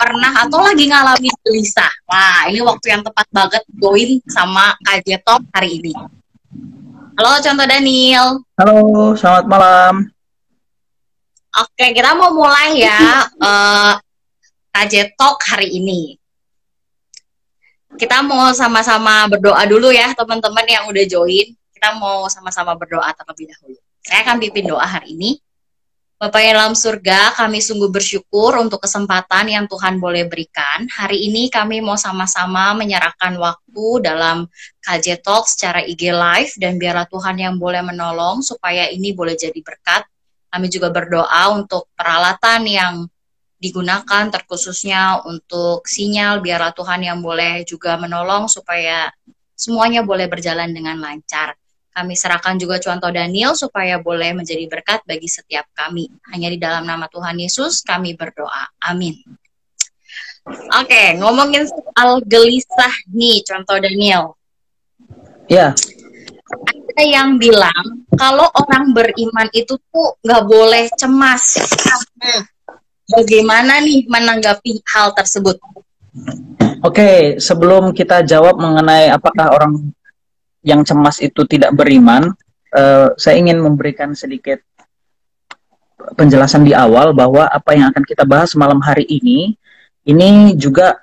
pernah atau lagi ngalamin gelisah? Wah, ini waktu yang tepat banget join sama KJ Talk hari ini. Halo, Contoh Daniel. Halo, selamat malam. Oke, kita mau mulai ya KJ Talk hari ini. Kita mau sama-sama berdoa dulu ya, teman-teman yang udah join. Kita mau sama-sama berdoa terlebih dahulu. Saya akan pimpin doa hari ini. Bapa yang dalam surga, kami sungguh bersyukur untuk kesempatan yang Tuhan boleh berikan. Hari ini kami mau sama-sama menyerahkan waktu dalam KJ Talk secara IG Live, dan biarlah Tuhan yang boleh menolong supaya ini boleh jadi berkat. Kami juga berdoa untuk peralatan yang digunakan, terkhususnya untuk sinyal, biarlah Tuhan yang boleh juga menolong supaya semuanya boleh berjalan dengan lancar. Kami serahkan juga Contoh Daniel supaya boleh menjadi berkat bagi setiap kami. Hanya di dalam nama Tuhan Yesus kami berdoa. Amin. Oke, ngomongin soal gelisah nih, Contoh Daniel. Ya. Ada yang bilang kalau orang beriman itu tuh nggak boleh cemas. Bagaimana nih menanggapi hal tersebut? Oke, sebelum kita jawab mengenai apakah orang yang cemas itu tidak beriman, saya ingin memberikan sedikit penjelasan di awal bahwa apa yang akan kita bahas malam hari ini juga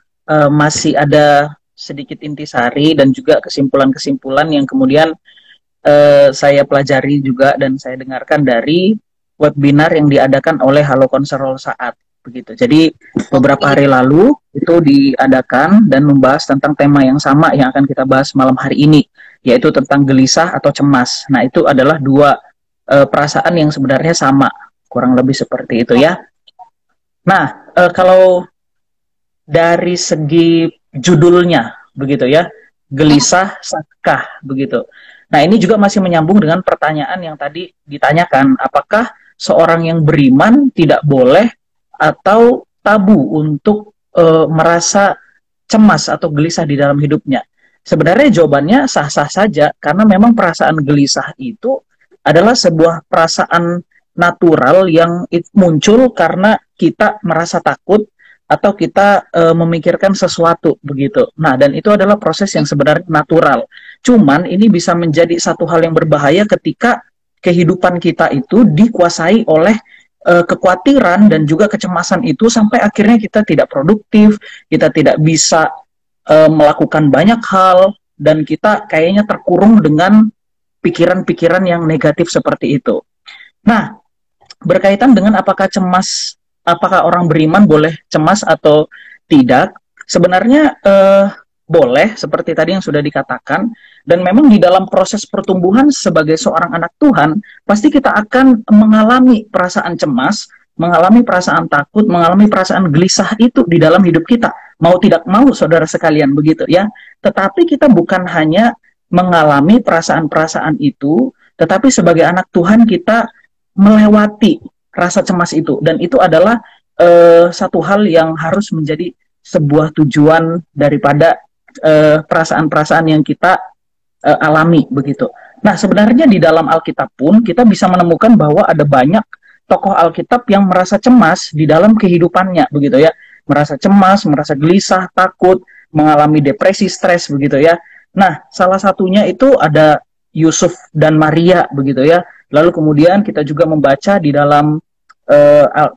masih ada sedikit intisari dan juga kesimpulan-kesimpulan yang kemudian saya pelajari juga dan saya dengarkan dari webinar yang diadakan oleh Halo Konserol Saat. Begitu. Jadi beberapa hari lalu itu diadakan dan membahas tentang tema yang sama yang akan kita bahas malam hari ini, yaitu tentang gelisah atau cemas. Nah, itu adalah dua perasaan yang sebenarnya sama, kurang lebih seperti itu ya. Nah, kalau dari segi judulnya begitu ya, gelisah sakah begitu. Nah, ini juga masih menyambung dengan pertanyaan yang tadi ditanyakan, apakah seorang yang beriman tidak boleh atau tabu untuk merasa cemas atau gelisah di dalam hidupnya? Sebenarnya jawabannya sah-sah saja, karena memang perasaan gelisah itu adalah sebuah perasaan natural yang muncul karena kita merasa takut atau kita memikirkan sesuatu begitu. Nah, dan itu adalah proses yang sebenarnya natural. Cuman ini bisa menjadi satu hal yang berbahaya ketika kehidupan kita itu dikuasai oleh kekhawatiran dan juga kecemasan itu, sampai akhirnya kita tidak produktif, kita tidak bisa melakukan banyak hal, dan kita kayaknya terkurung dengan pikiran-pikiran yang negatif seperti itu. Nah, berkaitan dengan apakah orang beriman boleh cemas atau tidak, sebenarnya boleh, seperti tadi yang sudah dikatakan. Dan memang di dalam proses pertumbuhan sebagai seorang anak Tuhan, pasti kita akan mengalami perasaan cemas, mengalami perasaan takut, mengalami perasaan gelisah itu di dalam hidup kita. Mau tidak mau, saudara sekalian, begitu ya. Tetapi kita bukan hanya mengalami perasaan-perasaan itu, tetapi sebagai anak Tuhan kita melewati rasa cemas itu. Dan itu adalah satu hal yang harus menjadi sebuah tujuan daripada perasaan-perasaan yang kita alami begitu. Nah, sebenarnya di dalam Alkitab pun kita bisa menemukan bahwa ada banyak tokoh Alkitab yang merasa cemas di dalam kehidupannya begitu ya. Merasa cemas, merasa gelisah, takut, mengalami depresi, stres begitu ya. Nah, salah satunya itu ada Yusuf dan Maria begitu ya. Lalu kemudian kita juga membaca di dalam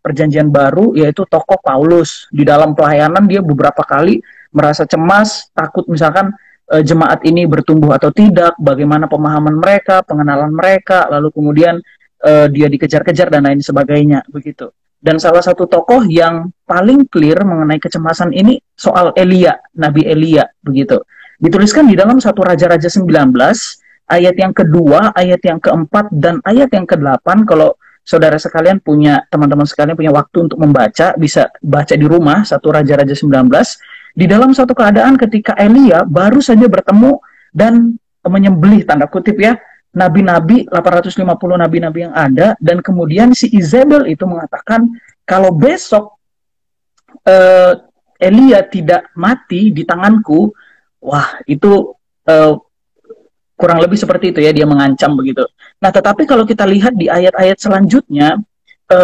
Perjanjian Baru, yaitu tokoh Paulus. Di dalam pelayanan dia beberapa kali merasa cemas, takut misalkan jemaat ini bertumbuh atau tidak, bagaimana pemahaman mereka, pengenalan mereka, lalu kemudian dia dikejar-kejar dan lain sebagainya begitu. Dan salah satu tokoh yang paling clear mengenai kecemasan ini soal Elia, Nabi Elia begitu. Dituliskan di dalam 1 Raja-Raja 19 ayat yang kedua, ayat yang keempat, dan ayat yang ke-8. Kalau saudara sekalian punya, teman-teman sekalian punya waktu untuk membaca, bisa baca di rumah 1 Raja-Raja 19. Di dalam satu keadaan ketika Elia baru saja bertemu dan menyembelih, tanda kutip ya, nabi-nabi, 850 nabi-nabi yang ada, dan kemudian si Izebel itu mengatakan, kalau besok Elia tidak mati di tanganku, wah itu kurang lebih seperti itu ya, dia mengancam begitu. Nah, tetapi kalau kita lihat di ayat-ayat selanjutnya,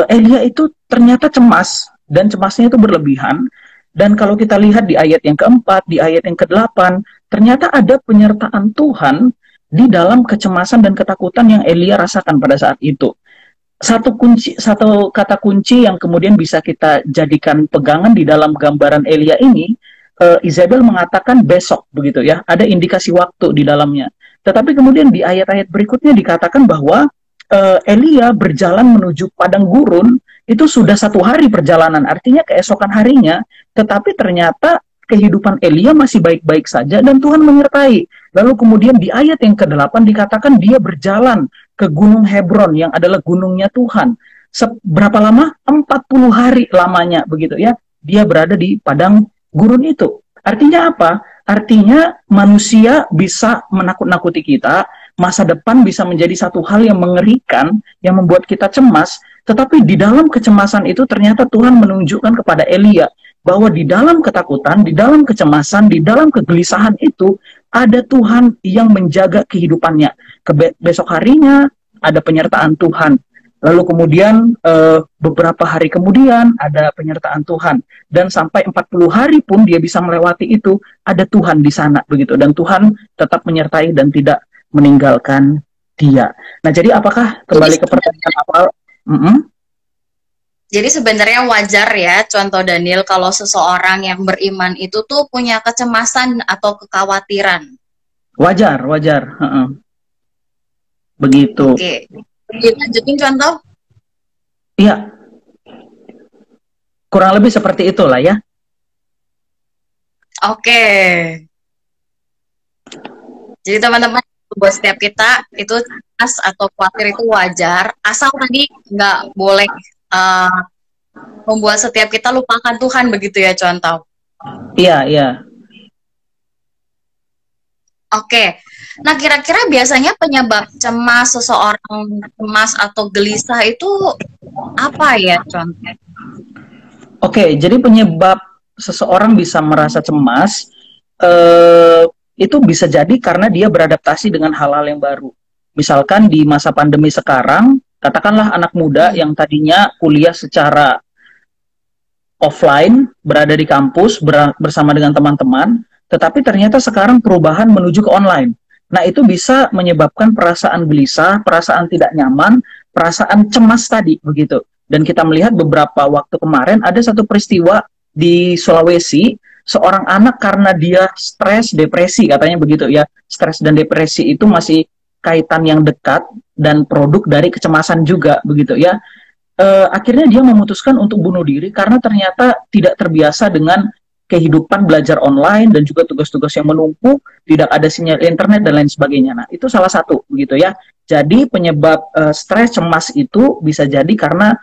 Elia itu ternyata cemas, dan cemasnya itu berlebihan. Dan kalau kita lihat di ayat yang keempat, di ayat yang ke-8, ternyata ada penyertaan Tuhan di dalam kecemasan dan ketakutan yang Elia rasakan pada saat itu. Satu kata kunci yang kemudian bisa kita jadikan pegangan di dalam gambaran Elia ini, Isabel mengatakan besok, begitu ya, ada indikasi waktu di dalamnya. Tetapi kemudian di ayat-ayat berikutnya dikatakan bahwa Elia berjalan menuju padang gurun itu sudah 1 hari perjalanan, artinya keesokan harinya, tetapi ternyata kehidupan Elia masih baik-baik saja dan Tuhan menyertai. Lalu kemudian di ayat yang ke-8 dikatakan dia berjalan ke Gunung Hebron yang adalah gunungnya Tuhan. Berapa lama? 40 hari lamanya, begitu ya. Dia berada di padang gurun itu. Artinya apa? Artinya manusia bisa menakut-nakuti kita, masa depan bisa menjadi satu hal yang mengerikan, yang membuat kita cemas, tetapi di dalam kecemasan itu ternyata Tuhan menunjukkan kepada Elia bahwa di dalam ketakutan, di dalam kecemasan, di dalam kegelisahan itu ada Tuhan yang menjaga kehidupannya. Besok harinya ada penyertaan Tuhan. Lalu kemudian beberapa hari kemudian ada penyertaan Tuhan. Dan sampai 40 hari pun dia bisa melewati itu, ada Tuhan di sana begitu. Dan Tuhan tetap menyertai dan tidak meninggalkan dia. Nah, jadi apakah kembali ke pertanyaan awal? Jadi sebenarnya wajar ya, contoh Daniel, kalau seseorang yang beriman itu tuh punya kecemasan atau kekhawatiran. Wajar. Begitu. Oke, lanjutin contoh. Iya. Kurang lebih seperti itulah ya. Oke. Jadi teman-teman, buat setiap kita itu cemas atau khawatir itu wajar, asal tadi nggak boleh membuat setiap kita lupakan Tuhan, begitu ya, contoh. Iya. Oke. Nah, kira-kira biasanya penyebab cemas seseorang cemas atau gelisah itu apa ya, contoh? Oke, jadi penyebab seseorang bisa merasa cemas itu bisa jadi karena dia beradaptasi dengan hal-hal yang baru. Misalkan di masa pandemi sekarang, katakanlah anak muda yang tadinya kuliah secara offline, berada di kampus bersama dengan teman-teman, tetapi ternyata sekarang perubahan menuju ke online. Nah, itu bisa menyebabkan perasaan gelisah, perasaan tidak nyaman, perasaan cemas tadi, begitu. Dan kita melihat beberapa waktu kemarin ada satu peristiwa di Sulawesi, seorang anak karena dia stres, depresi, katanya begitu ya. Stres dan depresi itu masih kaitan yang dekat dan produk dari kecemasan juga, begitu ya. Akhirnya dia memutuskan untuk bunuh diri karena ternyata tidak terbiasa dengan kehidupan belajar online dan juga tugas-tugas yang menumpuk, tidak ada sinyal internet dan lain sebagainya. Nah, itu salah satu, begitu ya. Jadi penyebab stres, cemas itu bisa jadi karena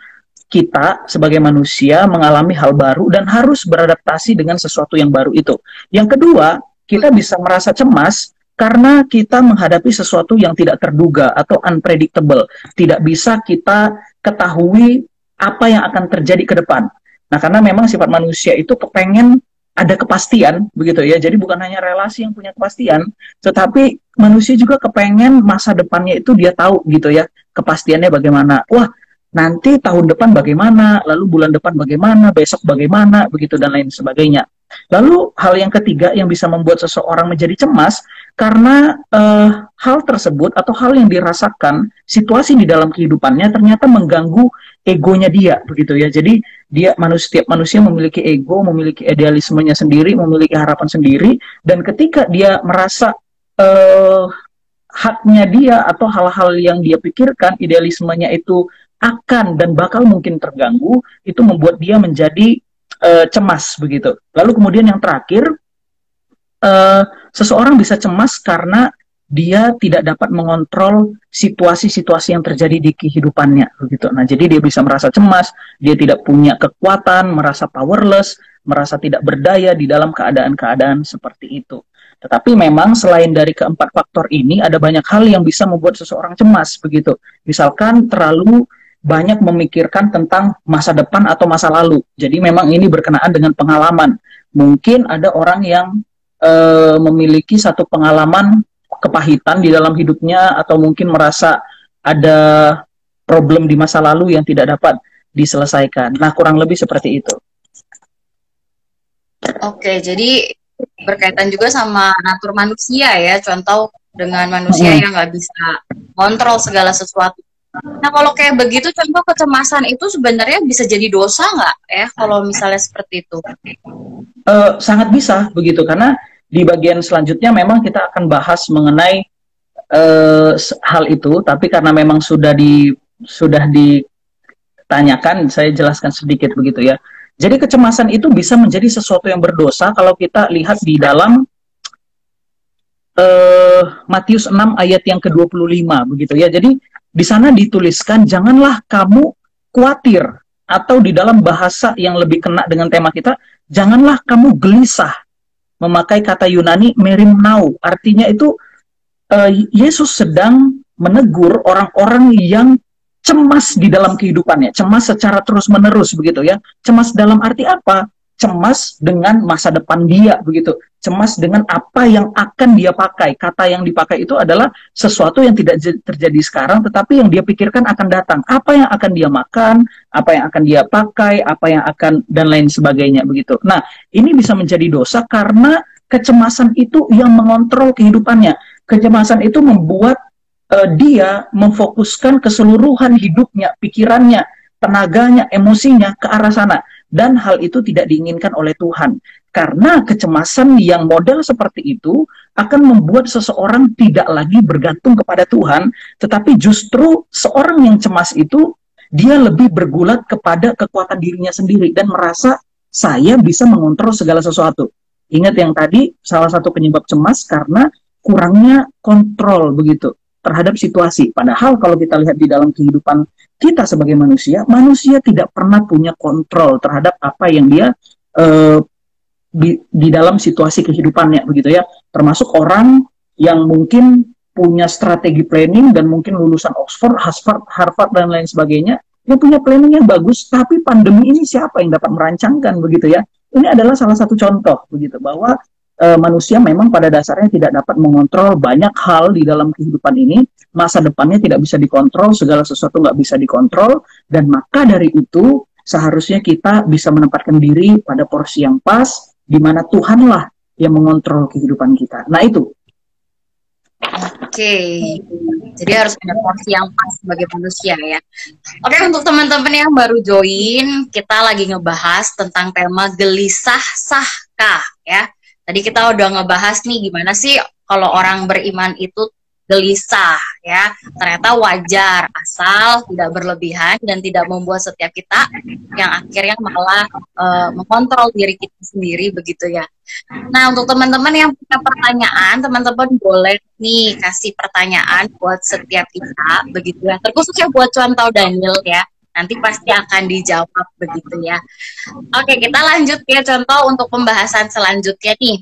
kita sebagai manusia mengalami hal baru dan harus beradaptasi dengan sesuatu yang baru itu. Yang kedua, kita bisa merasa cemas karena kita menghadapi sesuatu yang tidak terduga atau unpredictable. Tidak bisa kita ketahui apa yang akan terjadi ke depan. Nah, karena memang sifat manusia itu kepengen ada kepastian, begitu ya. Jadi bukan hanya relasi yang punya kepastian, tetapi manusia juga kepengen masa depannya itu dia tahu, gitu ya. Kepastiannya bagaimana. Wah, nanti tahun depan bagaimana, lalu bulan depan bagaimana, besok bagaimana, begitu dan lain sebagainya. Lalu hal yang ketiga yang bisa membuat seseorang menjadi cemas karena hal tersebut atau hal yang dirasakan, situasi di dalam kehidupannya ternyata mengganggu egonya dia, begitu ya. Jadi setiap manusia memiliki ego, memiliki idealismenya sendiri, memiliki harapan sendiri, dan ketika dia merasa haknya dia atau hal-hal yang dia pikirkan, idealismenya itu akan dan bakal mungkin terganggu, itu membuat dia menjadi cemas, begitu. Lalu kemudian yang terakhir, seseorang bisa cemas karena dia tidak dapat mengontrol situasi-situasi yang terjadi di kehidupannya, begitu. Nah, jadi dia bisa merasa cemas, dia tidak punya kekuatan, merasa powerless, merasa tidak berdaya di dalam keadaan-keadaan seperti itu. Tetapi memang selain dari keempat faktor ini, ada banyak hal yang bisa membuat seseorang cemas, begitu. Misalkan terlalu banyak memikirkan tentang masa depan atau masa lalu. Jadi memang ini berkenaan dengan pengalaman. Mungkin ada orang yang memiliki satu pengalaman kepahitan di dalam hidupnya, atau mungkin merasa ada problem di masa lalu yang tidak dapat diselesaikan. Nah, kurang lebih seperti itu. Oke, jadi berkaitan juga sama natur manusia ya, contoh dengan manusia yang nggak bisa kontrol segala sesuatu. Nah, kalau kayak begitu, contoh kecemasan itu sebenarnya bisa jadi dosa nggak ya, kalau misalnya seperti itu? Sangat bisa begitu, karena di bagian selanjutnya memang kita akan bahas mengenai hal itu, tapi karena memang sudah ditanyakan, saya jelaskan sedikit begitu ya. Jadi kecemasan itu bisa menjadi sesuatu yang berdosa kalau kita lihat di dalam Matius 6 ayat yang ke-25 begitu ya. Jadi di sana dituliskan, janganlah kamu khawatir, atau di dalam bahasa yang lebih kena dengan tema kita, janganlah kamu gelisah. Memakai kata Yunani merimnau, artinya itu Yesus sedang menegur orang-orang yang cemas di dalam kehidupannya, cemas secara terus-menerus begitu ya. Cemas dalam arti apa? Cemas dengan masa depan dia begitu. Cemas dengan apa yang akan dia pakai. Kata yang dipakai itu adalah sesuatu yang tidak terjadi sekarang, tetapi yang dia pikirkan akan datang. Apa yang akan dia makan, apa yang akan dia pakai, apa yang akan, dan lain sebagainya begitu. Nah, ini bisa menjadi dosa karena kecemasan itu yang mengontrol kehidupannya. Kecemasan itu membuat dia memfokuskan keseluruhan hidupnya, pikirannya, tenaganya, emosinya ke arah sana. Dan hal itu tidak diinginkan oleh Tuhan. Karena kecemasan yang model seperti itu akan membuat seseorang tidak lagi bergantung kepada Tuhan, tetapi justru seorang yang cemas itu, dia lebih bergulat kepada kekuatan dirinya sendiri dan merasa saya bisa mengontrol segala sesuatu. Ingat yang tadi, salah satu penyebab cemas karena kurangnya kontrol begitu terhadap situasi. Padahal kalau kita lihat di dalam kehidupan kita sebagai manusia, manusia tidak pernah punya kontrol terhadap apa yang dia di dalam situasi kehidupannya begitu ya. Termasuk orang yang mungkin punya strategi planning dan mungkin lulusan Oxford, Harvard dan lain sebagainya, yang punya planning yang bagus, tapi pandemi ini siapa yang dapat merancangkan begitu ya. Ini adalah salah satu contoh begitu bahwa manusia memang pada dasarnya tidak dapat mengontrol banyak hal di dalam kehidupan ini. Masa depannya tidak bisa dikontrol, segala sesuatu nggak bisa dikontrol, dan maka dari itu seharusnya kita bisa menempatkan diri pada porsi yang pas, di mana Tuhanlah yang mengontrol kehidupan kita. Nah itu. Oke, jadi harus punya porsi yang pas sebagai manusia ya. Oke, untuk teman-teman yang baru join, kita lagi ngebahas tentang tema gelisah sahkah ya. Tadi kita udah ngebahas nih gimana sih kalau orang beriman itu gelisah ya. Ternyata wajar asal tidak berlebihan dan tidak membuat setiap kita yang akhirnya malah mengontrol diri kita sendiri begitu ya. Nah, untuk teman-teman yang punya pertanyaan, teman-teman boleh nih kasih pertanyaan buat setiap kita begitu ya. Terkhususnya buat Contoh Daniel ya. Nanti pasti akan dijawab begitu ya. Oke, kita lanjut ya Contoh untuk pembahasan selanjutnya nih.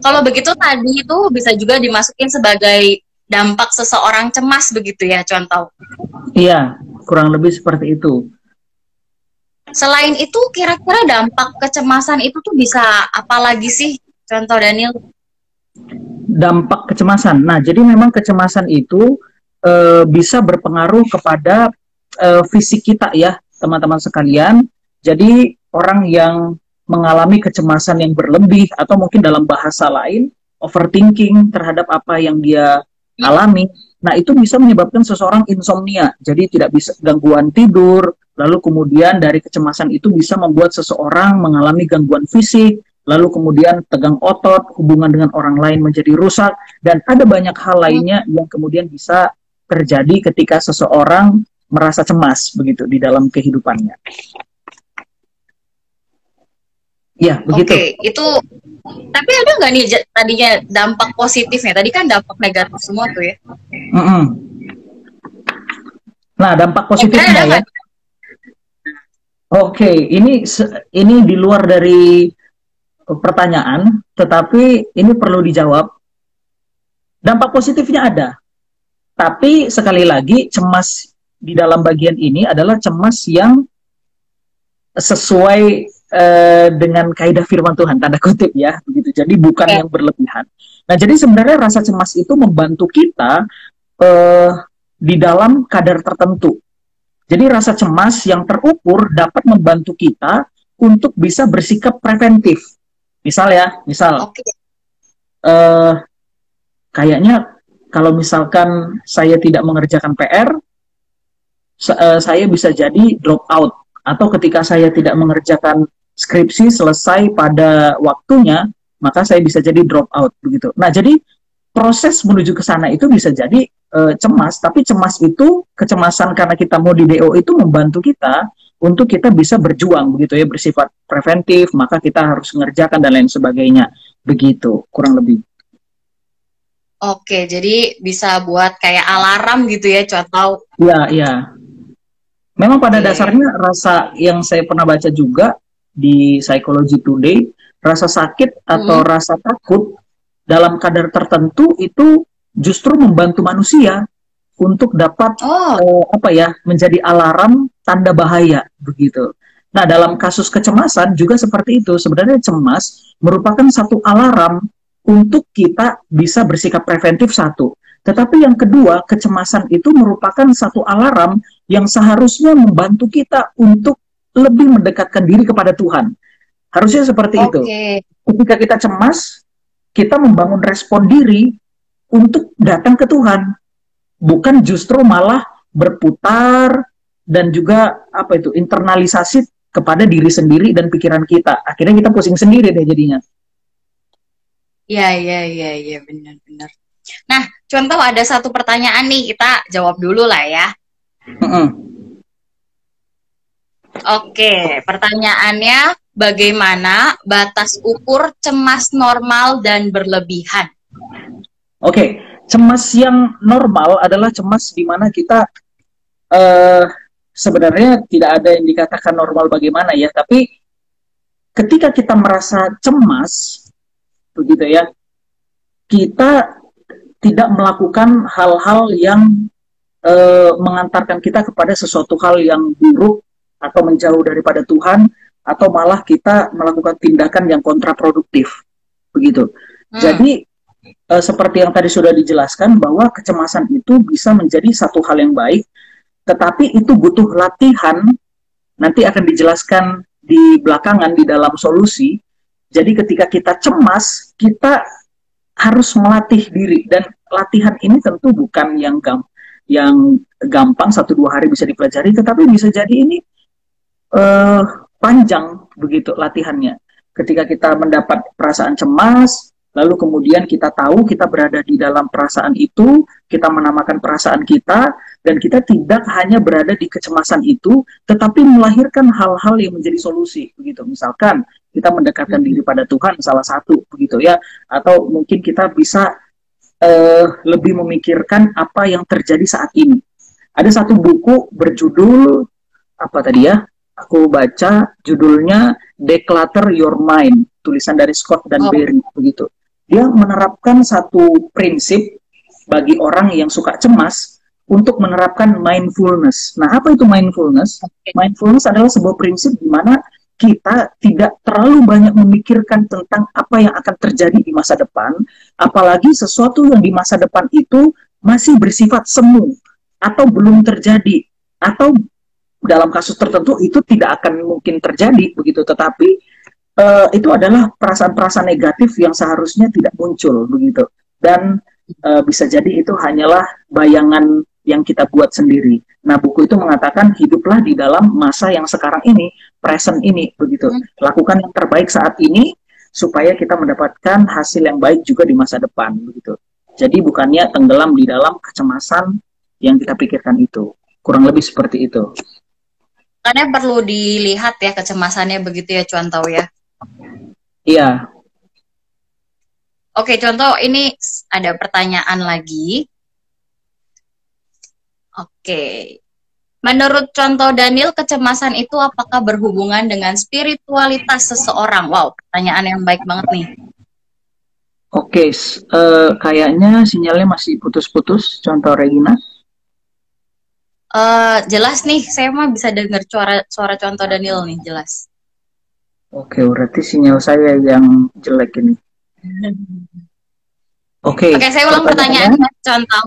Kalau begitu tadi itu bisa juga dimasukin sebagai dampak seseorang cemas begitu ya Contoh? Iya, kurang lebih seperti itu. Selain itu kira-kira dampak kecemasan itu tuh bisa apa lagi sih Contoh Daniel? Dampak kecemasan. Nah, jadi memang kecemasan itu bisa berpengaruh kepada fisik kita ya, teman-teman sekalian. Jadi orang yang mengalami kecemasan yang berlebih atau mungkin dalam bahasa lain overthinking terhadap apa yang dia alami, nah itu bisa menyebabkan seseorang insomnia. Jadi tidak bisa gangguan tidur, lalu kemudian dari kecemasan itu bisa membuat seseorang mengalami gangguan fisik, lalu kemudian tegang otot, hubungan dengan orang lain menjadi rusak, dan ada banyak hal lainnya yang kemudian bisa terjadi ketika seseorang merasa cemas begitu di dalam kehidupannya. Ya, begitu. Oke, itu tapi ada nggak nih tadinya dampak positifnya? Tadi kan dampak negatif semua tuh ya. Nah, dampak positifnya ya. Oke, ini di luar dari pertanyaan, tetapi ini perlu dijawab. Dampak positifnya ada. Tapi sekali lagi cemas di dalam bagian ini adalah cemas yang sesuai dengan kaidah firman Tuhan, tanda kutip ya, begitu. Jadi bukan yang berlebihan. Nah, jadi sebenarnya rasa cemas itu membantu kita di dalam kadar tertentu. Jadi rasa cemas yang terukur dapat membantu kita untuk bisa bersikap preventif. Misal ya, misal Oke. eh kayaknya kalau misalkan saya tidak mengerjakan PR, saya bisa jadi drop out. Atau ketika saya tidak mengerjakan skripsi selesai pada waktunya, maka saya bisa jadi drop out begitu. Nah, jadi proses menuju ke sana itu bisa jadi cemas, tapi cemas itu kecemasan karena kita mau di DO itu membantu kita untuk kita bisa berjuang begitu ya, bersifat preventif, maka kita harus mengerjakan dan lain sebagainya. Begitu, kurang lebih. Oke, jadi bisa buat kayak alarm gitu ya, contoh. Iya, iya. Memang pada Oke. dasarnya rasa yang saya pernah baca juga di Psychology Today, rasa sakit atau Hmm. rasa takut dalam kadar tertentu itu justru membantu manusia untuk dapat Oh, apa ya, menjadi alarm tanda bahaya begitu. Nah, dalam kasus kecemasan juga seperti itu. Sebenarnya cemas merupakan satu alarm untuk kita bisa bersikap preventif satu. Tetapi yang kedua, kecemasan itu merupakan satu alarm yang seharusnya membantu kita untuk lebih mendekatkan diri kepada Tuhan. Harusnya seperti itu. oke. Ketika kita cemas, kita membangun respon diri untuk datang ke Tuhan, bukan justru malah berputar dan juga apa itu internalisasi kepada diri sendiri dan pikiran kita. Akhirnya kita pusing sendiri deh jadinya. Ya, ya, ya, ya, benar-benar. Nah, contoh ada satu pertanyaan nih, kita jawab dulu lah ya. Oke, pertanyaannya, bagaimana batas ukur cemas normal dan berlebihan? Oke, cemas yang normal adalah cemas di mana kita eh, sebenarnya tidak ada yang dikatakan normal bagaimana ya, tapi ketika kita merasa cemas, begitu ya, kita tidak melakukan hal-hal yang mengantarkan kita kepada sesuatu hal yang buruk atau menjauh daripada Tuhan, atau malah kita melakukan tindakan yang kontraproduktif, begitu. Hmm. Jadi seperti yang tadi sudah dijelaskan bahwa kecemasan itu bisa menjadi satu hal yang baik, tetapi itu butuh latihan. Nanti akan dijelaskan di belakangan di dalam solusi. Jadi ketika kita cemas, kita harus melatih diri, dan latihan ini tentu bukan yang gampang 1-2 hari bisa dipelajari, tetapi bisa jadi ini eh, panjang begitu latihannya. Ketika kita mendapat perasaan cemas, lalu kemudian kita tahu kita berada di dalam perasaan itu, kita menamakan perasaan kita, dan kita tidak hanya berada di kecemasan itu, tetapi melahirkan hal-hal yang menjadi solusi begitu. Misalkan kita mendekatkan diri pada Tuhan, salah satu begitu ya, atau mungkin kita bisa lebih memikirkan apa yang terjadi saat ini. Ada satu buku berjudul apa tadi ya? Aku baca judulnya Declutter Your Mind, tulisan dari Scott dan Oh, Berry begitu. Dia menerapkan satu prinsip bagi orang yang suka cemas untuk menerapkan mindfulness. Nah, apa itu mindfulness? oke. Mindfulness adalah sebuah prinsip di mana kita tidak terlalu banyak memikirkan tentang apa yang akan terjadi di masa depan, apalagi sesuatu yang di masa depan itu masih bersifat semu atau belum terjadi, atau dalam kasus tertentu itu tidak akan mungkin terjadi begitu, tetapi itu adalah perasaan-perasaan negatif yang seharusnya tidak muncul begitu, dan bisa jadi itu hanyalah bayangan yang kita buat sendiri. Nah, buku itu mengatakan hiduplah di dalam masa yang sekarang ini, present ini begitu, Hmm. lakukan yang terbaik saat ini supaya kita mendapatkan hasil yang baik juga di masa depan begitu. Jadi bukannya tenggelam di dalam kecemasan yang kita pikirkan itu, kurang lebih seperti itu. Makanya perlu dilihat ya kecemasannya begitu ya, contoh ya. Iya. Oke, contoh ini ada pertanyaan lagi. Oke. Menurut contoh Daniel, kecemasan itu apakah berhubungan dengan spiritualitas seseorang? Wow, pertanyaan yang baik banget nih. Oke, kayaknya sinyalnya masih putus-putus. Contoh Regina. Jelas nih, saya mah bisa dengar suara contoh Daniel nih, jelas. Oke, berarti sinyal saya yang jelek ini. Oke, Oke, saya ulang pertanyaannya. pertanyaannya. Contoh,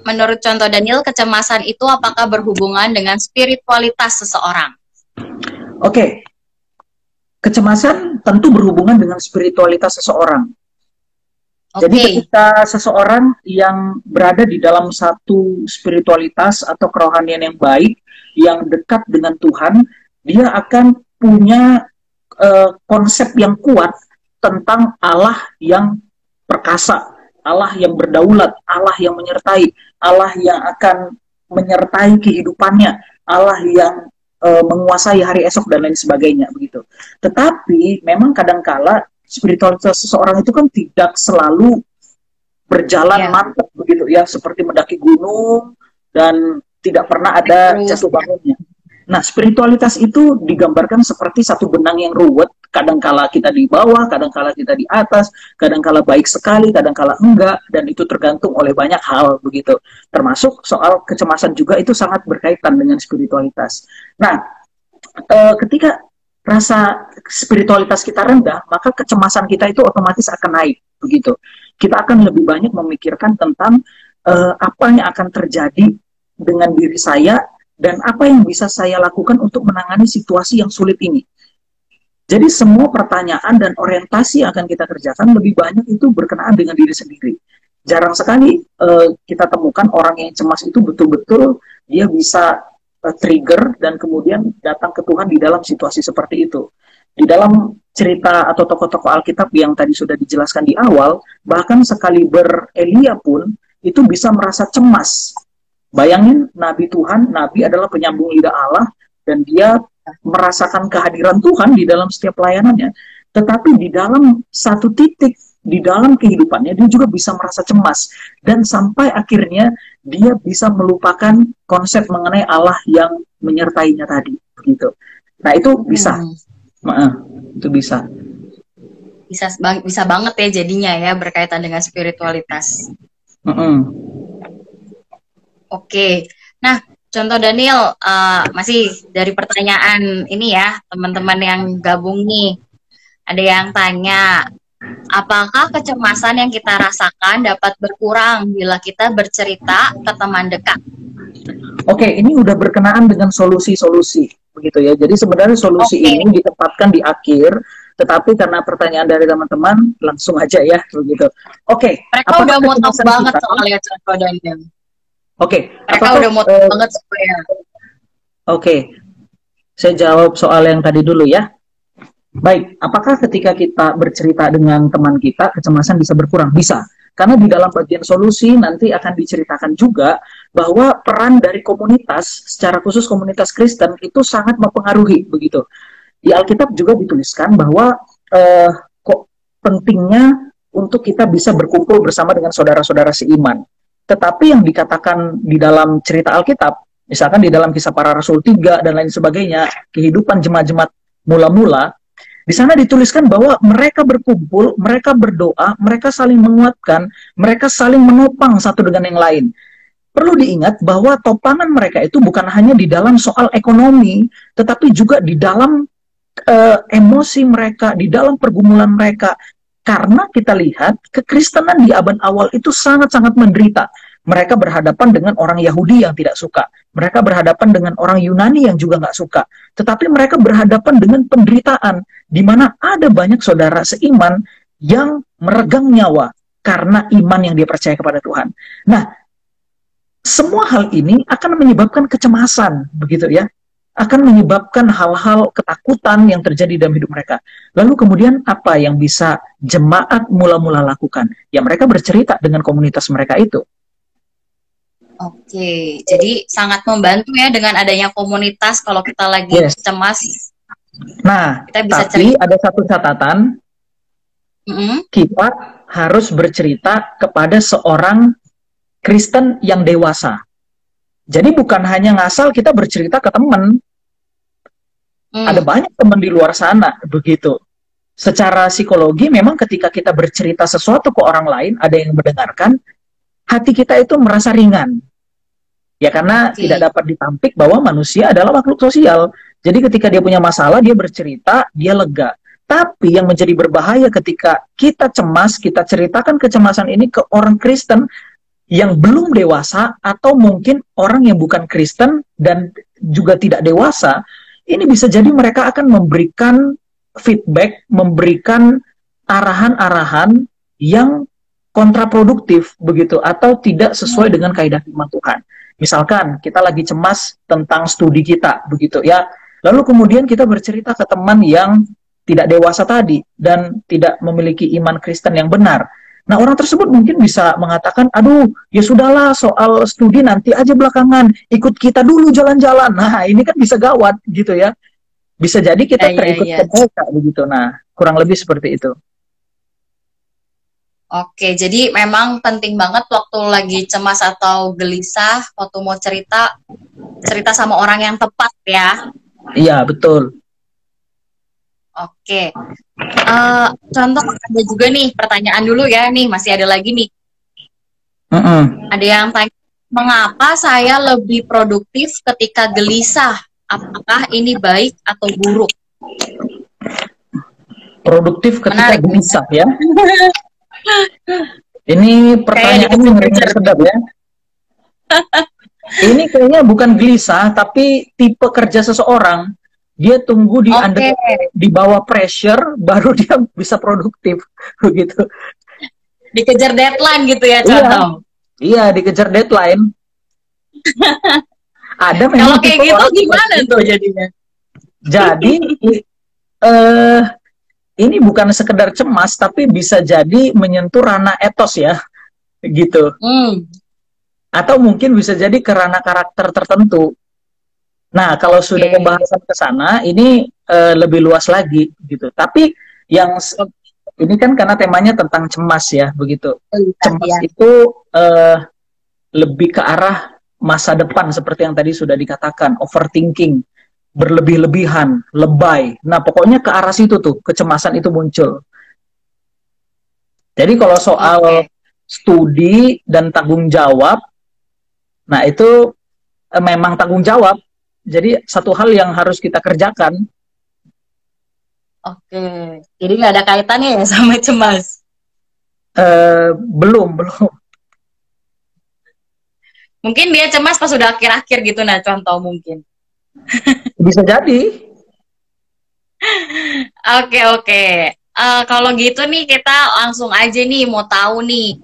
menurut contoh Daniel, kecemasan itu apakah berhubungan dengan spiritualitas seseorang? Oke, kecemasan tentu berhubungan dengan spiritualitas seseorang. Jadi ketika seseorang yang berada di dalam satu spiritualitas atau kerohanian yang baik, yang dekat dengan Tuhan, dia akan punya konsep yang kuat tentang Allah yang perkasa, Allah yang berdaulat, Allah yang menyertai, Allah yang akan menyertai kehidupannya, Allah yang menguasai hari esok dan lain sebagainya begitu. Tetapi memang kadangkala spiritualitas seseorang itu kan tidak selalu berjalan mantap begitu ya, seperti mendaki gunung dan tidak pernah ada jatuh bangunnya. Nah, spiritualitas itu digambarkan seperti satu benang yang ruwet, kadangkala kita di bawah, kadangkala kita di atas, kadangkala baik sekali, kadangkala enggak, dan itu tergantung oleh banyak hal begitu. Termasuk soal kecemasan juga itu sangat berkaitan dengan spiritualitas. Nah, ketika rasa spiritualitas kita rendah, maka kecemasan kita itu otomatis akan naik begitu. Kita akan lebih banyak memikirkan tentang apa yang akan terjadi dengan diri saya dan apa yang bisa saya lakukan untuk menangani situasi yang sulit ini. Jadi semua pertanyaan dan orientasi yang akan kita kerjakan lebih banyak itu berkenaan dengan diri sendiri. Jarang sekali kita temukan orang yang cemas itu betul-betul dia bisa trigger dan kemudian datang ke Tuhan di dalam situasi seperti itu. Di dalam cerita atau tokoh-tokoh Alkitab yang tadi sudah dijelaskan di awal, bahkan sekaliber Elia pun itu bisa merasa cemas. Bayangin, Nabi Tuhan, Nabi adalah penyambung lidah Allah, dan dia merasakan kehadiran Tuhan di dalam setiap pelayanannya. Tetapi di dalam satu titik, di dalam kehidupannya, dia juga bisa merasa cemas. Dan sampai akhirnya, dia bisa melupakan konsep mengenai Allah yang menyertainya tadi. Begitu. Nah, itu bisa. Itu bisa. Bisa banget ya jadinya ya, berkaitan dengan spiritualitas. Oke, nah contoh Daniel, masih dari pertanyaan ini ya, teman-teman yang gabung nih, ada yang tanya, apakah kecemasan yang kita rasakan dapat berkurang bila kita bercerita ke teman dekat? Oke, ini udah berkenaan dengan solusi-solusi, begitu ya. Jadi sebenarnya solusi ini ditempatkan di akhir, tetapi karena pertanyaan dari teman-teman, langsung aja ya, begitu. Oke. Mereka udah mau tahu banget soalnya contoh Daniel. Mereka udah mau tahu banget supaya. Saya jawab soal yang tadi dulu ya. Baik, apakah ketika kita bercerita dengan teman kita, kecemasan bisa berkurang? Bisa. Karena di dalam bagian solusi nanti akan diceritakan juga bahwa peran dari komunitas, secara khusus komunitas Kristen, itu sangat mempengaruhi, begitu. Di Alkitab juga dituliskan bahwa kok pentingnya untuk kita bisa berkumpul bersama dengan saudara-saudara seiman. Tetapi yang dikatakan di dalam cerita Alkitab, misalkan di dalam Kisah Para Rasul 3 dan lain sebagainya, kehidupan jemaat-jemaat mula-mula, di sana dituliskan bahwa mereka berkumpul, mereka berdoa, mereka saling menguatkan, mereka saling menopang satu dengan yang lain. Perlu diingat bahwa topangan mereka itu bukan hanya di dalam soal ekonomi, tetapi juga di dalam emosi mereka, di dalam pergumulan mereka. Karena kita lihat, kekristenan di abad awal itu sangat-sangat menderita. Mereka berhadapan dengan orang Yahudi yang tidak suka. Mereka berhadapan dengan orang Yunani yang juga nggak suka. Tetapi mereka berhadapan dengan penderitaan, di mana ada banyak saudara seiman yang meregang nyawa karena iman yang dia percaya kepada Tuhan. Nah, semua hal ini akan menyebabkan kecemasan, begitu ya. Akan menyebabkan hal-hal ketakutan yang terjadi dalam hidup mereka. Lalu kemudian apa yang bisa jemaat mula-mula lakukan? Ya mereka bercerita dengan komunitas mereka itu. Oke, jadi sangat membantu ya dengan adanya komunitas kalau kita lagi cemas. Nah, kita bisa tapi ada satu catatan, kita harus bercerita kepada seorang Kristen yang dewasa. Jadi bukan hanya ngasal kita bercerita ke teman. Ada banyak teman di luar sana, begitu. Secara psikologi memang ketika kita bercerita sesuatu ke orang lain, ada yang mendengarkan, hati kita itu merasa ringan. Ya karena tidak dapat ditampik bahwa manusia adalah makhluk sosial. Jadi ketika dia punya masalah, dia bercerita, dia lega. Tapi yang menjadi berbahaya ketika kita cemas, kita ceritakan kecemasan ini ke orang Kristen yang belum dewasa, atau mungkin orang yang bukan Kristen dan juga tidak dewasa, ini bisa jadi mereka akan memberikan feedback, memberikan arahan-arahan yang kontraproduktif begitu atau tidak sesuai dengan kaidah firman Tuhan. Misalkan kita lagi cemas tentang studi kita begitu ya. Lalu kemudian kita bercerita ke teman yang tidak dewasa tadi dan tidak memiliki iman Kristen yang benar. Nah, orang tersebut mungkin bisa mengatakan, aduh, ya sudahlah soal studi nanti aja belakangan, ikut kita dulu jalan-jalan. Nah, ini kan bisa gawat gitu ya. Bisa jadi kita terikut ke mereka begitu. Nah, kurang lebih seperti itu. Oke, jadi memang penting banget waktu lagi cemas atau gelisah, waktu mau cerita sama orang yang tepat ya. Iya, betul. Oke, contoh ada juga nih pertanyaan dulu ya, nih masih ada lagi nih. Ada yang tanya, mengapa saya lebih produktif ketika gelisah? Apakah ini baik atau buruk? Produktif ketika gelisah ya? Ini pertanyaan yang sedap ya. Ini kayaknya bukan gelisah, tapi tipe kerja seseorang. Dia tunggu di bawah pressure, baru dia bisa produktif, begitu. Dikejar deadline gitu ya, contoh. Iya, dikejar deadline. Ada memang kalau kayak gitu gimana tuh jadinya? Jadi, ini bukan sekedar cemas, tapi bisa jadi menyentuh ranah etos ya, gitu. Atau mungkin bisa jadi ke ranah karakter tertentu. Nah, kalau sudah pembahasan ke sana, ini lebih luas lagi, gitu. Tapi yang ini kan karena temanya tentang cemas ya, begitu. Cemas itu lebih ke arah masa depan, seperti yang tadi sudah dikatakan, overthinking, berlebih-lebihan, lebay. Nah, pokoknya ke arah situ tuh, kecemasan itu muncul. Jadi kalau soal studi dan tanggung jawab, nah itu memang tanggung jawab. Jadi satu hal yang harus kita kerjakan. Oke, jadi nggak ada kaitannya ya sama cemas? Belum. Mungkin dia cemas pas sudah akhir-akhir gitu, nah contoh mungkin. Bisa jadi. Oke. Kalau gitu nih kita langsung aja nih mau tahu nih,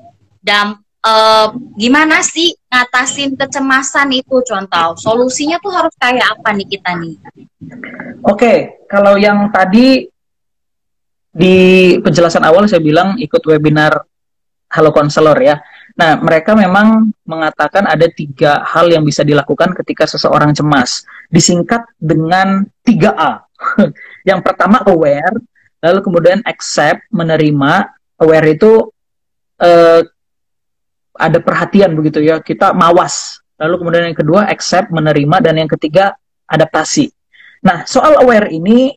gimana sih ngatasin kecemasan itu, contoh solusinya tuh harus kayak apa nih kita nih? Oke, kalau yang tadi di penjelasan awal saya bilang ikut webinar Halo Konselor ya. Nah, mereka memang mengatakan ada 3 hal yang bisa dilakukan ketika seseorang cemas. Disingkat dengan 3A. Yang pertama aware, lalu kemudian accept, menerima. Aware itu ada perhatian begitu ya, kita mawas. Lalu kemudian yang kedua accept, menerima, dan yang ketiga adaptasi. Nah, soal aware ini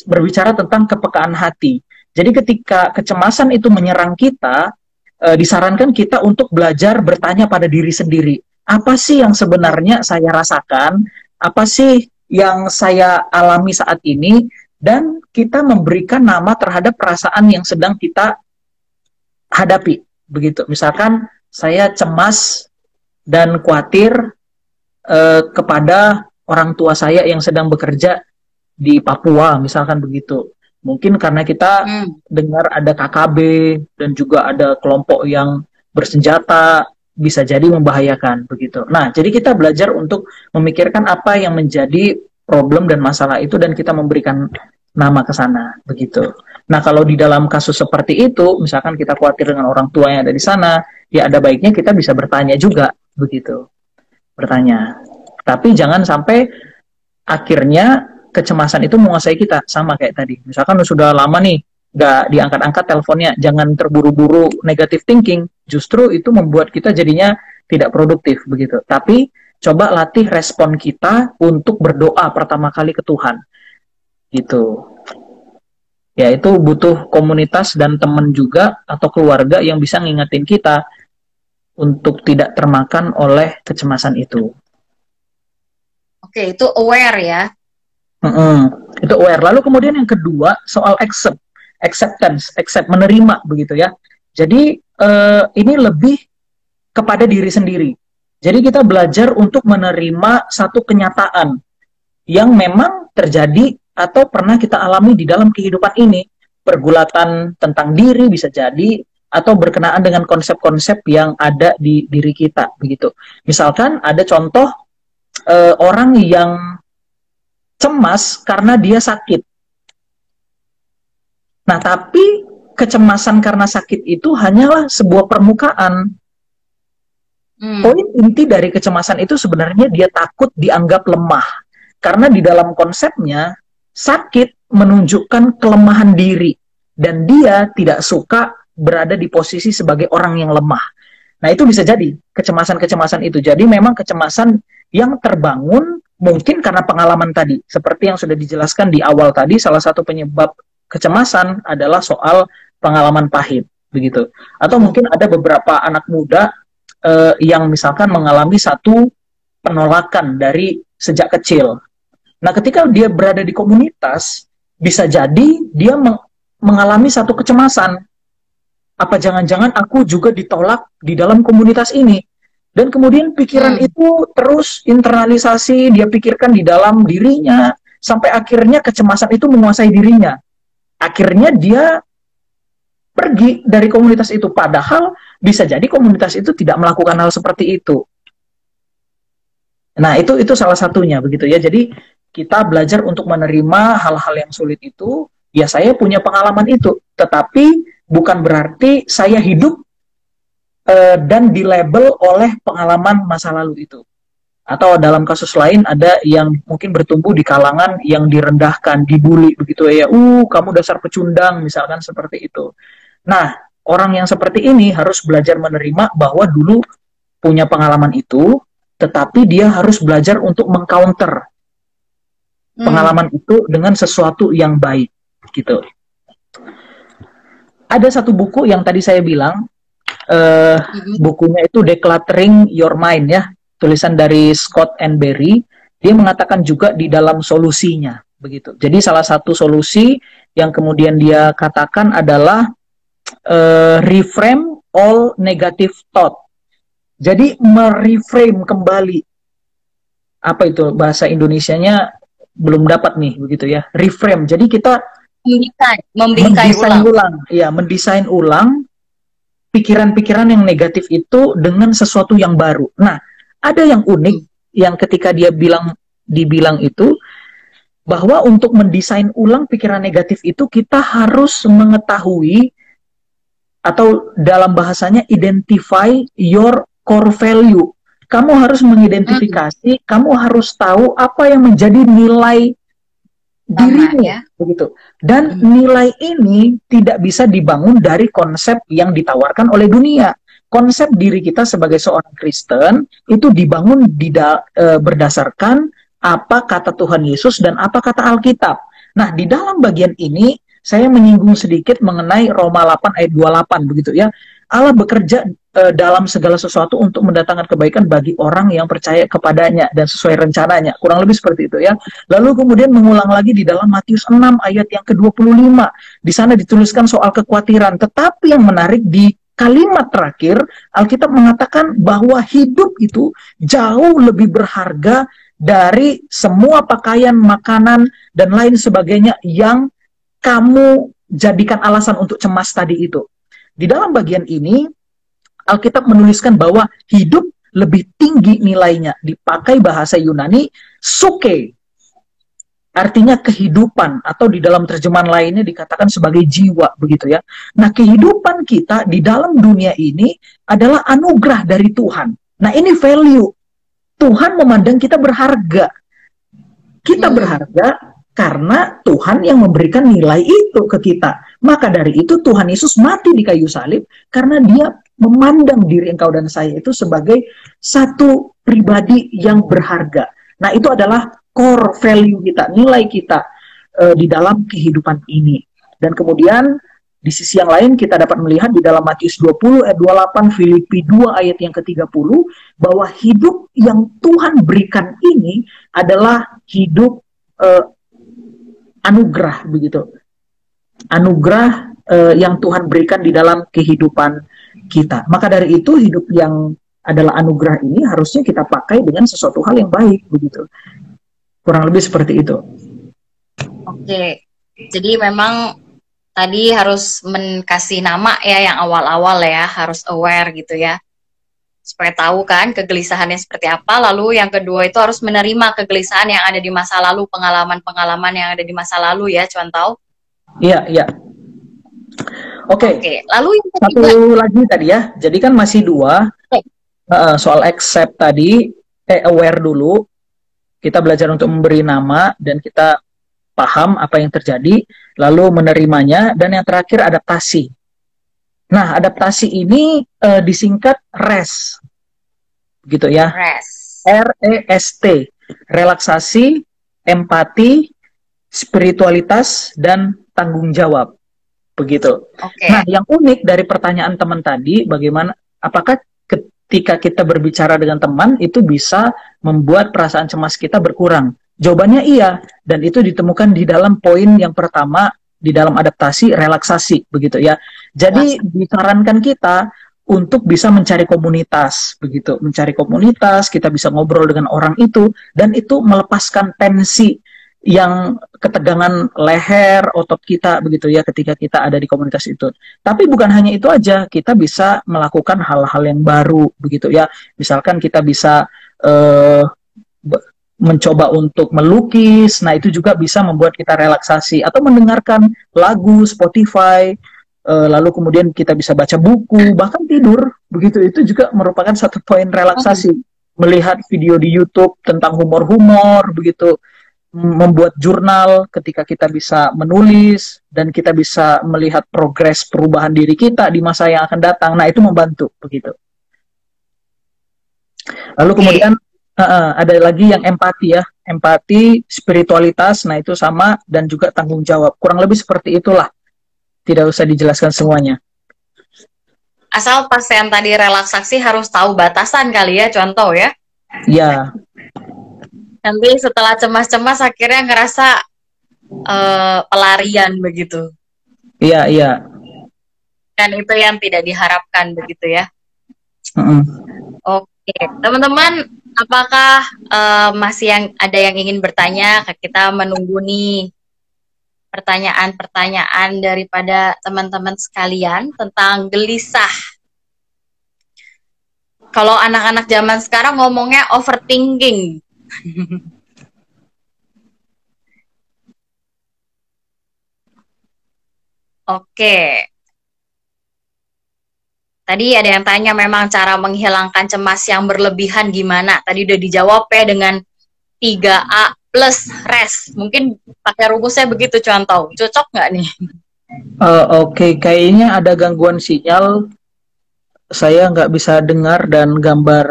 berbicara tentang kepekaan hati. Jadi ketika kecemasan itu menyerang kita, disarankan kita untuk belajar bertanya pada diri sendiri. Apa sih yang sebenarnya saya rasakan? Apa sih yang saya alami saat ini? Dan kita memberikan nama terhadap perasaan yang sedang kita hadapi. Begitu. Misalkan saya cemas dan khawatir kepada orang tua saya yang sedang bekerja di Papua, misalkan begitu. Mungkin karena kita dengar ada KKB dan juga ada kelompok yang bersenjata, bisa jadi membahayakan begitu. Nah, jadi kita belajar untuk memikirkan apa yang menjadi problem dan masalah itu dan kita memberikan nama ke sana begitu. Nah, kalau di dalam kasus seperti itu, misalkan kita khawatir dengan orang tua yang ada di sana, ya ada baiknya kita bisa bertanya juga begitu. Bertanya. Tapi jangan sampai akhirnya kecemasan itu menguasai kita, sama kayak tadi. Misalkan sudah lama nih nggak diangkat-angkat teleponnya, jangan terburu-buru negative thinking. Justru itu membuat kita jadinya tidak produktif begitu. Tapi coba latih respon kita untuk berdoa pertama kali ke Tuhan. Gitu. Ya, itu butuh komunitas dan teman juga atau keluarga yang bisa ngingetin kita untuk tidak termakan oleh kecemasan itu. Oke, itu aware ya. Itu aware. Lalu kemudian yang kedua soal acceptance, menerima begitu ya. Jadi ini lebih kepada diri sendiri. Jadi kita belajar untuk menerima satu kenyataan yang memang terjadi atau pernah kita alami di dalam kehidupan ini. Pergulatan tentang diri bisa jadi, atau berkenaan dengan konsep-konsep yang ada di diri kita, begitu. Misalkan ada contoh orang yang cemas karena dia sakit. Nah, tapi kecemasan karena sakit itu hanyalah sebuah permukaan. Poin inti dari kecemasan itu sebenarnya dia takut dianggap lemah. Karena di dalam konsepnya, sakit menunjukkan kelemahan diri. Dan dia tidak suka berada di posisi sebagai orang yang lemah. Nah, itu bisa jadi kecemasan-kecemasan itu. Jadi memang kecemasan yang terbangun mungkin karena pengalaman tadi. Seperti yang sudah dijelaskan di awal tadi, salah satu penyebab kecemasan adalah soal pengalaman pahit, begitu. Atau mungkin ada beberapa anak muda yang misalkan mengalami satu penolakan dari sejak kecil. Nah, ketika dia berada di komunitas, bisa jadi dia mengalami satu kecemasan. Apa jangan-jangan aku juga ditolak di dalam komunitas ini? Dan kemudian pikiran itu terus internalisasi, dia pikirkan di dalam dirinya, sampai akhirnya kecemasan itu menguasai dirinya. Akhirnya dia pergi dari komunitas itu, padahal bisa jadi komunitas itu tidak melakukan hal seperti itu. Nah, itu salah satunya, begitu ya. Jadi kita belajar untuk menerima hal-hal yang sulit itu. Ya, saya punya pengalaman itu, tetapi bukan berarti saya hidup dan dilabel oleh pengalaman masa lalu itu. Atau dalam kasus lain ada yang mungkin bertumbuh di kalangan yang direndahkan, dibully begitu ya. Kamu dasar pecundang, misalkan seperti itu. Nah, orang yang seperti ini harus belajar menerima bahwa dulu punya pengalaman itu, tetapi dia harus belajar untuk mengcounter pengalaman itu dengan sesuatu yang baik, gitu. Ada satu buku yang tadi saya bilang, bukunya itu Decluttering Your Mind ya, tulisan dari Scott and Berry. Dia mengatakan juga di dalam solusinya, begitu. Jadi salah satu solusi yang kemudian dia katakan adalah reframe all negative thought. Jadi mereframe kembali, apa itu bahasa Indonesianya belum dapat nih, begitu ya. Reframe. Jadi kita mendesain ulang. Ya, mendesain ulang pikiran-pikiran yang negatif itu dengan sesuatu yang baru. Nah, ada yang unik yang ketika dibilang itu bahwa untuk mendesain ulang pikiran negatif itu kita harus mengetahui, atau dalam bahasanya identify your core value. Kamu harus mengidentifikasi, kamu harus tahu apa yang menjadi nilai dirimu, ya? Begitu. Dan nilai ini tidak bisa dibangun dari konsep yang ditawarkan oleh dunia. Konsep diri kita sebagai seorang Kristen itu dibangun berdasarkan apa kata Tuhan Yesus dan apa kata Alkitab. Nah, di dalam bagian ini saya menyinggung sedikit mengenai Roma 8 ayat 28, begitu ya. Allah bekerja dalam segala sesuatu untuk mendatangkan kebaikan bagi orang yang percaya kepadanya dan sesuai rencananya. Kurang lebih seperti itu ya. Lalu kemudian mengulang lagi di dalam Matius 6 ayat yang ke-25. Di sana dituliskan soal kekhawatiran. Tetapi yang menarik di kalimat terakhir, Alkitab mengatakan bahwa hidup itu jauh lebih berharga dari semua pakaian, makanan, dan lain sebagainya yang kamu jadikan alasan untuk cemas tadi itu. Di dalam bagian ini, Alkitab menuliskan bahwa hidup lebih tinggi nilainya. Dipakai bahasa Yunani, suke. Artinya kehidupan, atau di dalam terjemahan lainnya dikatakan sebagai jiwa, begitu ya. Nah, kehidupan kita di dalam dunia ini adalah anugerah dari Tuhan. Nah, ini value. Tuhan memandang kita berharga. Kita berharga karena Tuhan yang memberikan nilai itu ke kita. Maka dari itu Tuhan Yesus mati di kayu salib karena dia memandang diri engkau dan saya itu sebagai satu pribadi yang berharga. Nah, itu adalah core value kita, nilai kita di dalam kehidupan ini. Dan kemudian di sisi yang lain kita dapat melihat di dalam Matius 20 ayat 28, Filipi 2 ayat yang ke-30, bahwa hidup yang Tuhan berikan ini adalah hidup anugerah, begitu. Anugerah yang Tuhan berikan di dalam kehidupan kita. Maka dari itu hidup yang adalah anugerah ini harusnya kita pakai dengan sesuatu hal yang baik, begitu. Kurang lebih seperti itu. Oke. Jadi memang tadi harus kasih nama ya yang awal-awal ya, harus aware gitu ya. Supaya tahu kan kegelisahannya seperti apa. Lalu yang kedua itu harus menerima kegelisahan yang ada di masa lalu, pengalaman-pengalaman yang ada di masa lalu ya, Contoh. Iya, iya. Oke. Lalu yang satu lagi tadi ya. Jadi kan masih dua. Soal accept tadi, aware dulu. Kita belajar untuk memberi nama dan kita paham apa yang terjadi, lalu menerimanya, dan yang terakhir adaptasi. Nah, adaptasi ini disingkat REST, gitu ya. REST, relaksasi, empati, spiritualitas, dan tanggung jawab, begitu. Nah, yang unik dari pertanyaan teman tadi, bagaimana, apakah ketika kita berbicara dengan teman itu bisa membuat perasaan cemas kita berkurang? Jawabannya iya, dan itu ditemukan di dalam poin yang pertama di dalam adaptasi, relaksasi, begitu ya. Jadi disarankan kita untuk bisa mencari komunitas, begitu. Mencari komunitas, kita bisa ngobrol dengan orang itu, dan itu melepaskan tensi yang ketegangan leher, otot kita, begitu ya, ketika kita ada di komunitas itu. Tapi bukan hanya itu aja, kita bisa melakukan hal-hal yang baru, begitu ya. Misalkan kita bisa mencoba untuk melukis, nah itu juga bisa membuat kita relaksasi, atau mendengarkan lagu Spotify, lalu kemudian kita bisa baca buku, bahkan tidur, begitu. Itu juga merupakan satu poin relaksasi. Melihat video di YouTube tentang humor-humor, begitu. Membuat jurnal ketika kita bisa menulis, dan kita bisa melihat progres perubahan diri kita di masa yang akan datang. Nah itu membantu, begitu. Lalu kemudian ada lagi yang empati ya, empati, spiritualitas, nah itu sama, dan juga tanggung jawab. Kurang lebih seperti itulah, tidak usah dijelaskan semuanya. Asal pas yang tadi relaksasi harus tahu batasan kali ya, Contoh ya. Ya. Nanti setelah cemas-cemas akhirnya ngerasa pelarian begitu. Iya, iya. Dan itu yang tidak diharapkan begitu ya. Oke, teman-teman, apakah masih ada yang ingin bertanya? Kita menunggu nih pertanyaan-pertanyaan daripada teman-teman sekalian tentang gelisah. Kalau anak-anak zaman sekarang ngomongnya overthinking. Oke. Tadi ada yang tanya memang cara menghilangkan cemas yang berlebihan gimana? Tadi udah dijawab ya dengan 3A plus REST. Mungkin pakai rumusnya begitu, Contoh. Cocok nggak nih? Oke, kayaknya ada gangguan sinyal. Saya nggak bisa dengar, dan gambar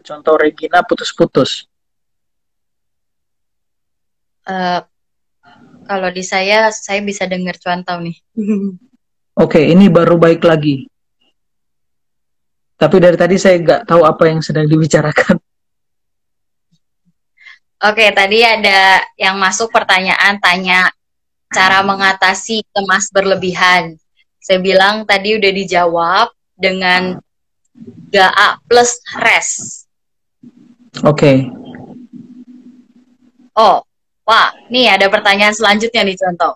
Contoh Regina putus-putus. Kalau di saya bisa dengar Contoh nih. Oke, ini baru baik lagi. Tapi dari tadi saya nggak tahu apa yang sedang dibicarakan. Oke, tadi ada yang masuk pertanyaan, tanya cara mengatasi cemas berlebihan. Saya bilang tadi udah dijawab dengan 3A plus REST. Oke. Oh, wah, nih ada pertanyaan selanjutnya nih, Contoh.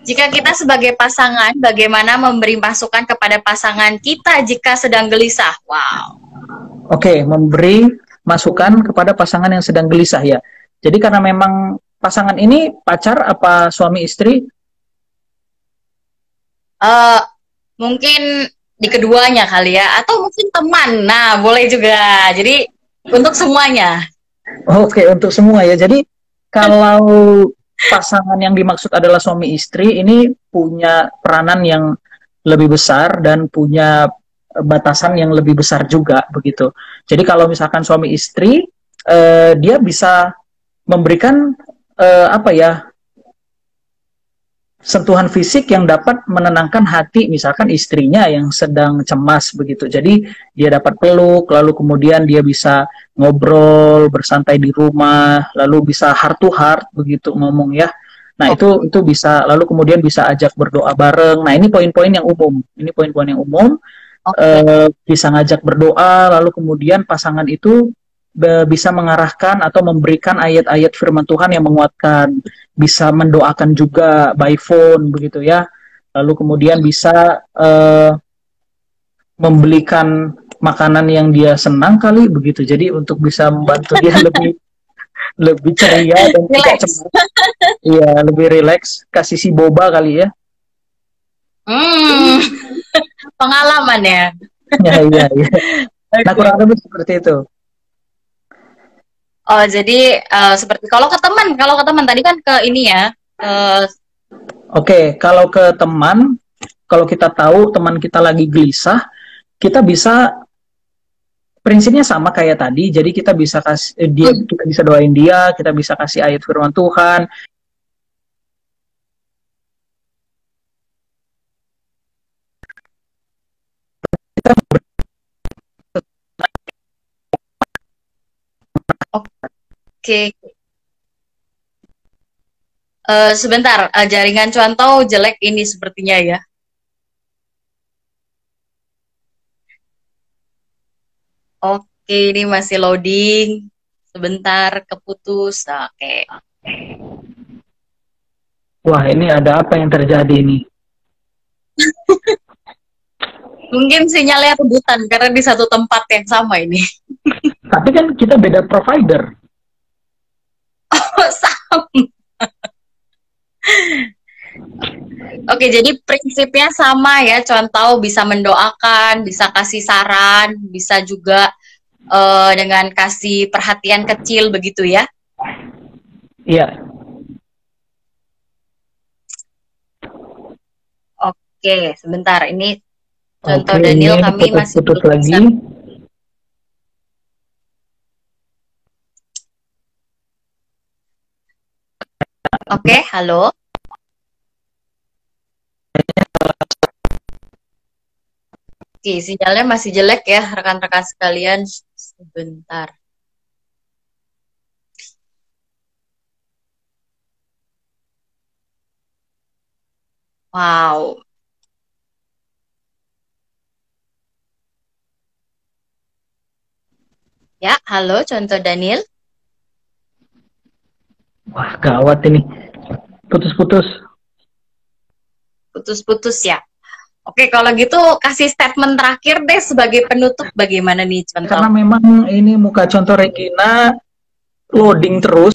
Jika kita sebagai pasangan, bagaimana memberi masukan kepada pasangan kita jika sedang gelisah? Wow. Oke, memberi masukan kepada pasangan yang sedang gelisah ya. Jadi karena memang pasangan ini pacar apa suami istri? Mungkin di keduanya kali ya, atau mungkin teman. Nah, boleh juga. Jadi untuk semuanya. Oke, untuk semua ya. Jadi kalau pasangan yang dimaksud adalah suami istri, ini punya peranan yang lebih besar dan punya batasan yang lebih besar juga, begitu. Jadi kalau misalkan suami istri, dia bisa memberikan sentuhan fisik yang dapat menenangkan hati, misalkan istrinya yang sedang cemas, begitu. Jadi dia dapat peluk, lalu kemudian dia bisa ngobrol bersantai di rumah, lalu bisa heart to heart, begitu ngomong ya. Nah itu bisa, lalu kemudian bisa ajak berdoa bareng. Nah ini poin-poin yang umum. Ini poin-poin yang umum. Bisa ngajak berdoa, lalu kemudian pasangan itu bisa mengarahkan atau memberikan ayat-ayat firman Tuhan yang menguatkan, bisa mendoakan juga by phone begitu ya. Lalu kemudian bisa membelikan makanan yang dia senang kali begitu. Jadi untuk bisa membantu dia lebih lebih ceria dan tidak Relax. cemas. Iya, lebih rileks, kasih si boba kali ya. Hmm, pengalaman ya. Ya, iya, iya. Nah, Oke. kurang lebih seperti itu. Oh, jadi seperti kalau ke teman tadi kan ke ini ya, ke Oke, kalau ke teman, kalau kita tahu teman kita lagi gelisah, kita bisa prinsipnya sama kayak tadi. Jadi kita bisa kasih dia, kita bisa doain dia, kita bisa kasih ayat firman Tuhan. oke. Sebentar, jaringan contoh jelek ini sepertinya ya. Oke, ini masih loading. Sebentar, keputus. Oke. Wah, ini ada apa yang terjadi ini? Mungkin sinyalnya rebutan karena di satu tempat yang sama ini. Tapi kan kita beda provider. Oh, sama. Oke, jadi prinsipnya sama ya. Contoh bisa mendoakan, bisa kasih saran, bisa juga dengan kasih perhatian kecil begitu ya. Iya. Oke, sebentar. Ini contoh Oke, Daniel ini kami masih putus-putus belum lagi. bisa. Oke, halo. Oke, sinyalnya masih jelek ya, rekan-rekan sekalian. Sebentar. Wow. Ya, halo, contoh Daniel. Wah, gawat ini. Putus-putus. Putus-putus ya. Oke, kalau gitu kasih statement terakhir deh sebagai penutup bagaimana nih Karena contoh. memang ini muka contoh Regina loading terus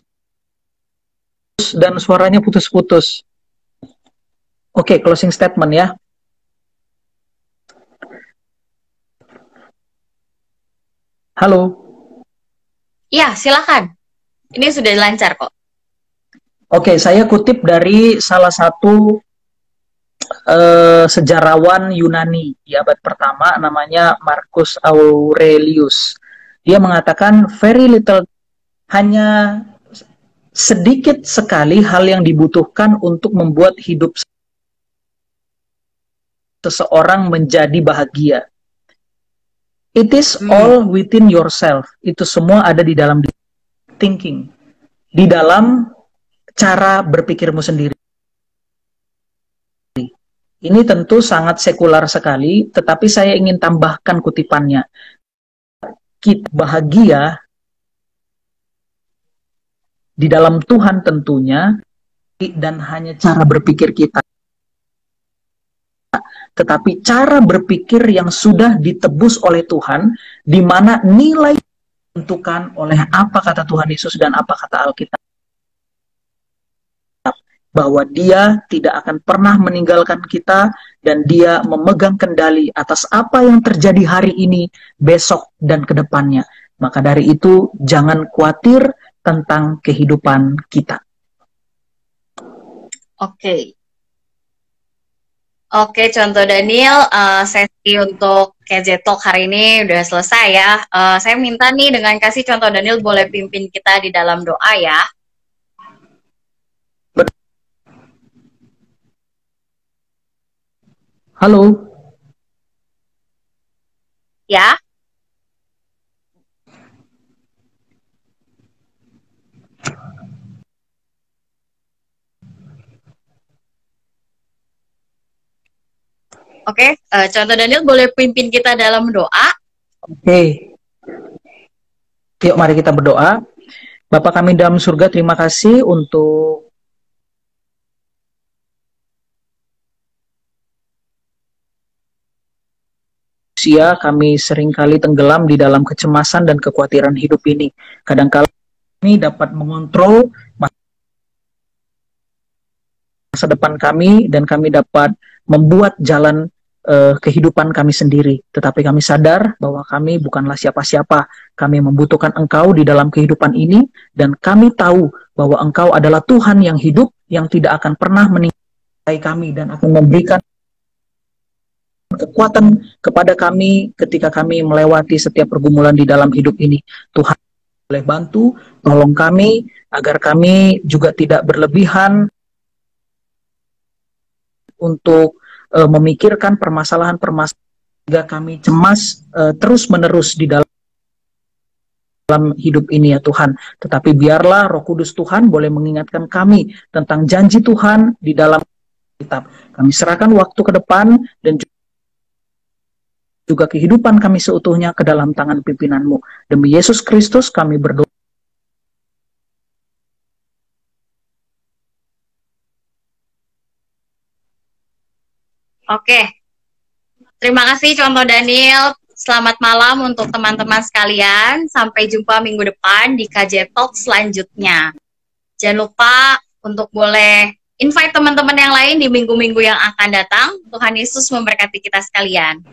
dan suaranya putus-putus. Oke, closing statement ya. Halo. Iya, silakan. Ini sudah lancar kok. Oke, saya kutip dari salah satu sejarawan Yunani di abad pertama, namanya Marcus Aurelius. Dia mengatakan very little, hanya sedikit sekali hal yang dibutuhkan untuk membuat hidup seseorang menjadi bahagia. It is all within yourself. Itu semua ada di dalam thinking, di dalam cara berpikirmu sendiri. Ini tentu sangat sekular sekali, tetapi saya ingin tambahkan kutipannya. Kita bahagia di dalam Tuhan tentunya, dan hanya cara berpikir kita, tetapi cara berpikir yang sudah ditebus oleh Tuhan, di mana nilai ditentukan oleh apa kata Tuhan Yesus dan apa kata Alkitab, bahwa Dia tidak akan pernah meninggalkan kita dan Dia memegang kendali atas apa yang terjadi hari ini, besok, dan kedepannya. Maka dari itu, jangan khawatir tentang kehidupan kita. Oke. Oke, contoh Daniel, sesi untuk KZ Talk hari ini udah selesai ya. Saya minta nih dengan kasih contoh Daniel boleh pimpin kita di dalam doa ya. Halo. Ya. Oke, contoh Daniel boleh pimpin kita dalam doa. Oke. Yuk mari kita berdoa. Bapa kami dalam surga, terima kasih untuk usia kami seringkali tenggelam di dalam kecemasan dan kekhawatiran hidup ini. Kadang-kala kami dapat mengontrol masa depan kami dan kami dapat membuat jalan kehidupan kami sendiri. Tetapi kami sadar bahwa kami bukanlah siapa-siapa. Kami membutuhkan Engkau di dalam kehidupan ini dan kami tahu bahwa Engkau adalah Tuhan yang hidup yang tidak akan pernah meninggalkan kami dan akan memberikan kekuatan kepada kami ketika kami melewati setiap pergumulan di dalam hidup ini. Tuhan boleh bantu, tolong kami agar kami juga tidak berlebihan untuk memikirkan permasalahan-permasalahan sehingga kami cemas terus-menerus di dalam hidup ini ya Tuhan. Tetapi biarlah Roh Kudus Tuhan boleh mengingatkan kami tentang janji Tuhan di dalam kitab. Kami serahkan waktu ke depan dan juga kehidupan kami seutuhnya ke dalam tangan pimpinan-Mu. Demi Yesus Kristus kami berdoa. Oke, terima kasih Contoh Daniel. Selamat malam untuk teman-teman sekalian. Sampai jumpa minggu depan di KJ Talk selanjutnya. Jangan lupa untuk boleh invite teman-teman yang lain di minggu-minggu yang akan datang. Tuhan Yesus memberkati kita sekalian.